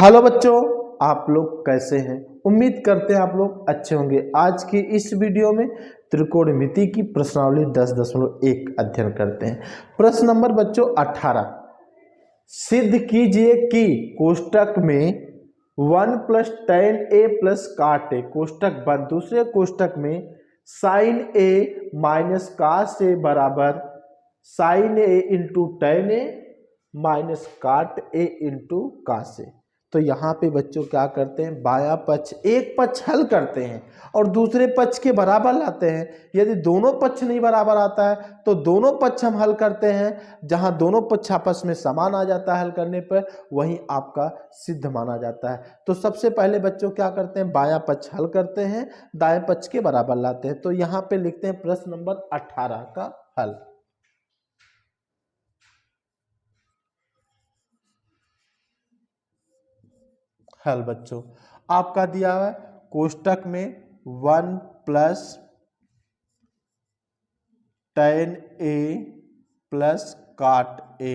Hello बच्चों, आप लोग कैसे हैं। उम्मीद करते हैं आप लोग अच्छे होंगे। आज की इस वीडियो में त्रिकोणमिति की प्रश्नावली 10.1 अध्ययन करते हैं। प्रश्न नंबर बच्चों 18, सिद्ध कीजिए कि कोष्टक में 1 + tan a + cot a कोष्टक बंद, दूसरे कोष्टक में sin a - cos a बराबर sin a × tan a - cot a × cos a। तो यहाँ पे बच्चों क्या करते हैं, बायां पक्ष एक पक्ष हल करते हैं और दूसरे पक्ष के बराबर लाते हैं। यदि दोनों पक्ष नहीं बराबर आता है तो दोनों पक्ष हम हल करते हैं। जहां दोनों पक्ष आपस में समान आ जाता है हल करने पर, वही आपका सिद्ध माना जाता है। तो सबसे पहले बच्चों क्या करते हैं, बायां पक्ष हल करते हैं, दाएं पक्ष के बराबर लाते हैं। तो यहाँ पे लिखते हैं प्रश्न नंबर 18 का हल। हल बच्चों आपका दिया हुआ है, कोष्टक में 1 + tan a + cot a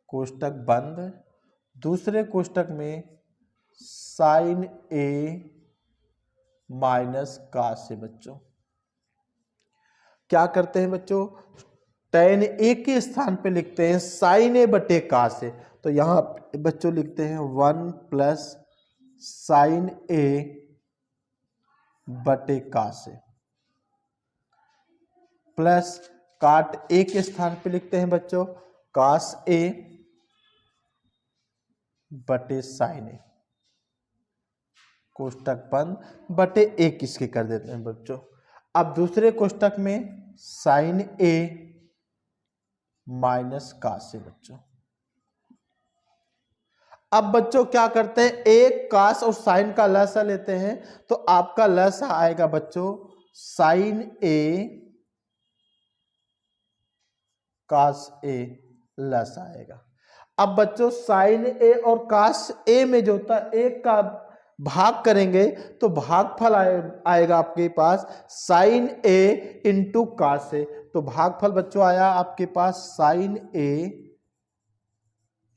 कोष्टक बंद, दूसरे कोष्टक में sin a - cos a। बच्चों क्या करते हैं बच्चों, tan a के स्थान पे लिखते हैं sin a / cos a। तो यहाँ बच्चों लिखते हैं 1 + sin a / cos a plus cot a के स्थान पे लिखते हैं बच्चों cos a / sin a कोष्टक बंद बटे एक इसके कर देते हैं बच्चों। अब दूसरे कोष्टक में sin a - cos a। बच्चों अब बच्चों क्या करते हैं, एक cos और sin का लसा लेते हैं। तो आपका लसा आएगा बच्चों sin a cos a लस आएगा। अब बच्चों sin a और cos a में जो होता है एक का भाग करेंगे तो भागफल आएगा आपके पास sin a × cos a। तो भागफल बच्चों आया आपके पास sin a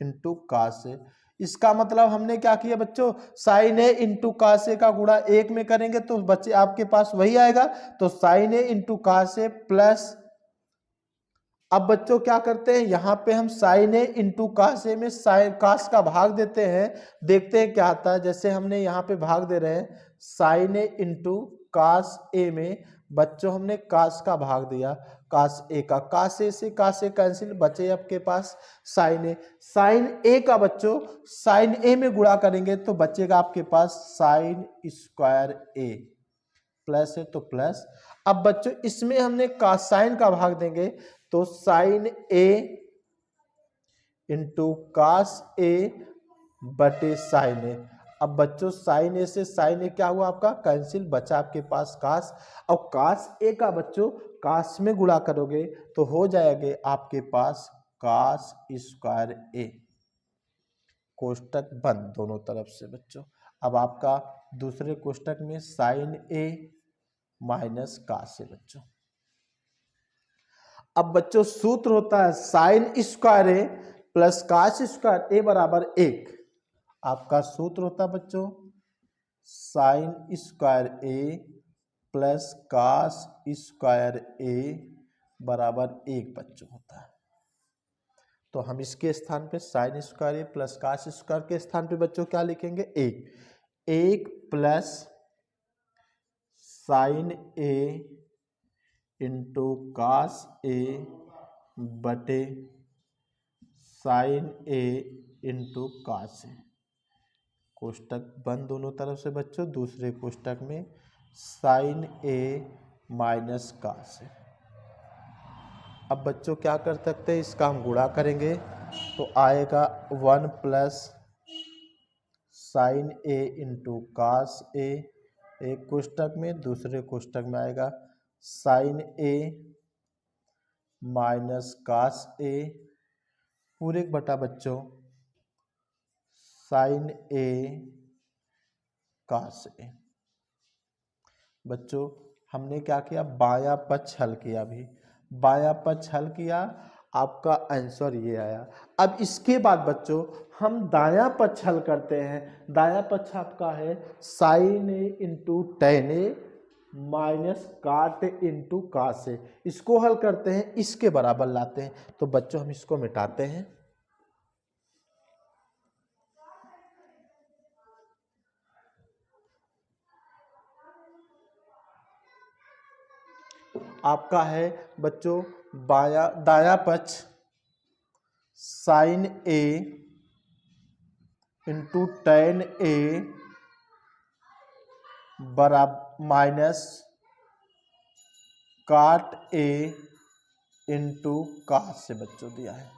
× cos a। इसका मतलब हमने क्या किया बच्चों, sin a × cos a का गुणा 1 में करेंगे तो बच्चे आपके पास वही आएगा। तो sin a × cos a plus, अब बच्चों क्या करते हैं, यहाँ पे हम sin a × cos a में cos का भाग देते हैं, देखते हैं क्या आता है। जैसे हमने यहाँ पे भाग दे रहे हैं sin a × cos a में बच्चों हमने cos का भाग दिया, cos a का, cos a से cos a कैंसिल, बचे आपके पास sin a। sin a का बच्चों sin a में गुणा करेंगे तो बचेगा आपके पास sin स्क्वायर a प्लस है तो प्लस। अब बच्चों इसमें हमने साइन का भाग देंगे तो sin a × cos a बटे sin a। अब बच्चों sin a से sin a क्या हुआ आपका कैंसिल, बचा आपके पास cos। अब cos a का बच्चों cos में गुणा करोगे तो हो जाएगा आपके पास cos स्क्वायर a। कोष्टक बंद दोनों तरफ से बच्चों। अब आपका दूसरे कोष्टक में sin a - cos a। बच्चों अब बच्चों सूत्र होता है sin square a + cos square a बराबर 1। आपका सूत्र होता है बच्चों sin square a + cos square a बराबर 1 बच्चों होता है। तो हम इसके स्थान पे sin square a + cos square के स्थान पे बच्चों क्या लिखेंगे, 1 plus sin a × cos a बटे sin a × cos a। कोष्टक बंद दोनों तरफ से बच्चों, दूसरे कोष्टक में sin a - cos a। अब बच्चों क्या कर सकते हैं, इसका हम गुणा करेंगे तो आएगा 1 plus sin a × cos a एक कोष्टक में, दूसरे कोष्टक में आएगा sin a - cos a पूरे बटा बच्चों sin a cos a। बच्चों हमने क्या किया, बायां पक्ष हल किया। अभी बायां पक्ष हल किया, आपका आंसर ये आया। अब इसके बाद बच्चों हम दायां पक्ष हल करते हैं। दायां पक्ष आपका है साइन ए इंटू टेन ए माइनस काट इंटू कास ए। इसको हल करते हैं, इसके बराबर लाते हैं। तो बच्चों हम इसको मिटाते हैं। आपका है बच्चों दाया पक्ष साइन ए इंटू टेन ए बराबर माइनस काट ए इंटू कास से बच्चों दिया है।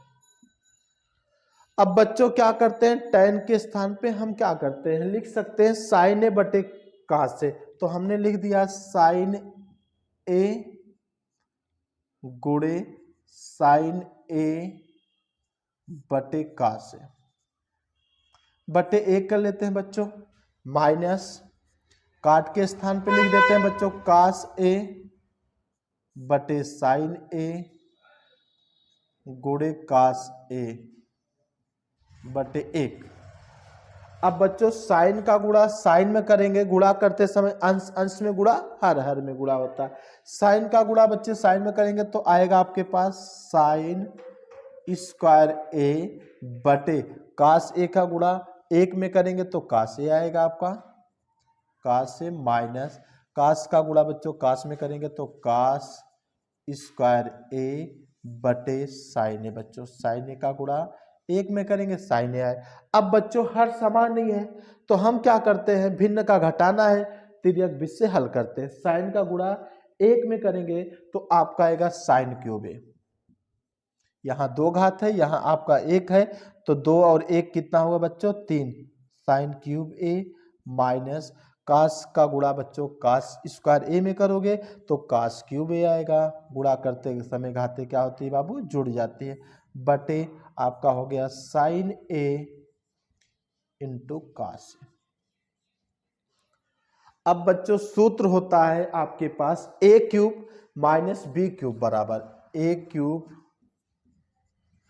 अब बच्चों क्या करते हैं, टेन के स्थान पे हम क्या करते हैं, लिख सकते हैं साइन ए बटे कास से। तो हमने लिख दिया साइन ए गुणे साइन ए बटे कास से, बटे एक कर लेते हैं बच्चों, माइनस काट के स्थान पे लिख देते हैं बच्चों कास ए बटे साइन ए गुणे कास ए बटे एक। अब बच्चों साइन का गुणा साइन में करेंगे, गुणा करते समय अंश अंश में गुणा, हर हर में गुणा होता है। साइन का गुणा बच्चे साइन में करेंगे तो आएगा आपके पास साइन स्क्वायर ए बटे कास ए का गुणा एक में करेंगे तो कास ए आएगा आपका, कास ए माइनस कास का गुणा बच्चों कास में करेंगे तो कास स्क्वायर ए बटे साइन ए। बच्चों साइन ए का गुणा एक में करेंगे साइन ए आए। अब बच्चों हर समान नहीं है तो हम क्या करते हैं, भिन्न का घटाना है, तिर्यक बीच से हल करते हैं। साइन का गुणा एक में करेंगे तो आपका आएगा साइन क्यूब ए। यहाँ दो घात है, यहाँ आपका एक है, तो दो और एक कितना होगा बच्चों, तीन, साइन क्यूब ए माइनस कास का गुणा बच्चों कास स्क्वायर ए में करोगे तो कास क्यूब ए आएगा। गुणा करते समय घाते क्या होती है बाबू, जुड़ जाती है, बटे आपका हो गया साइन ए इंटू कास। अब बच्चों सूत्र होता है आपके पास ए क्यूब माइनस बी क्यूब बराबर ए क्यूब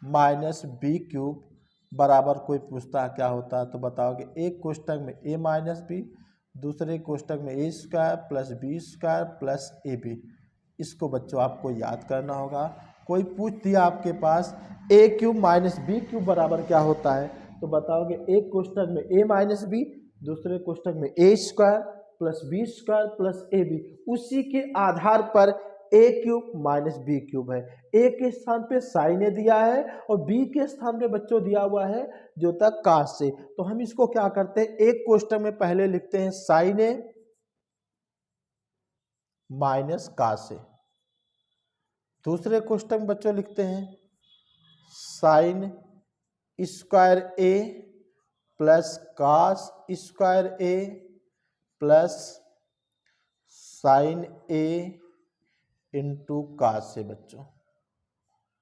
माइनस बी क्यूब बराबर, कोई पूछता है क्या होता है तो बताओगे एक कोष्टक में ए माइनस बी, दूसरे कोष्टक में A square plus B square plus A B. इसको बच्चों आपको याद करना होगा। कोई पूछ दिया आपके पास ए क्यूब माइनस बी क्यूब बराबर क्या होता है तो बताओगे एक कोष्टक में ए माइनस बी, दूसरे कोष्टक में A square plus B square plus A B. उसी के आधार पर A cube minus B cube है। ए के स्थान पे साइन ए दिया है और बी के स्थान पे बच्चों दिया हुआ है जो तक कास से। तो हम इसको क्या करते हैं, एक कोष्टक में पहले लिखते हैं साइन ए माइनस कास से, दूसरे कोष्टक में बच्चों लिखते हैं साइन स्क्वायर ए प्लस कास स्क्वायर ए प्लस साइन ए इंटू कास से बच्चों,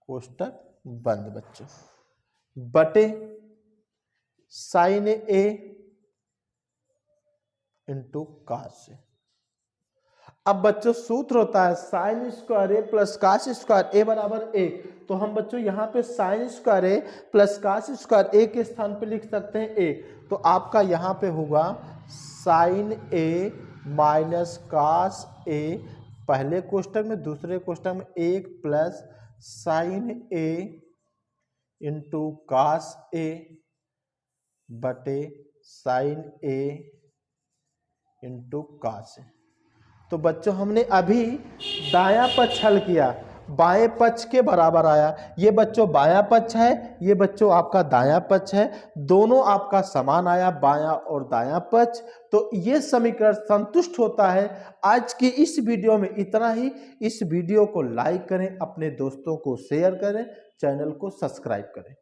कोष्टक बंद बच्चों, बटे साइन ए इंटू कास से। अब बच्चों सूत्र होता है साइन स्क्वायर ए प्लस कास स्क्वायर ए बराबर एक। तो हम बच्चों यहाँ पे साइन स्क्वायर ए प्लस कास स्क्वायर ए के स्थान पे लिख सकते हैं ए। तो आपका यहाँ पे होगा साइन ए माइनस कास ए पहले कोष्टक में, दूसरे कोष्टक में एक प्लस साइन ए इंटू कास ए बटे साइन ए इंटू कास ए। तो बच्चों हमने अभी दायां पक्ष हल किया, बाएं पक्ष के बराबर आया। ये बच्चों बायां पक्ष है, ये बच्चों आपका दायां पक्ष है, दोनों आपका समान आया बायां और दायां पक्ष। तो ये समीकरण संतुष्ट होता है। आज की इस वीडियो में इतना ही। इस वीडियो को लाइक करें, अपने दोस्तों को शेयर करें, चैनल को सब्सक्राइब करें।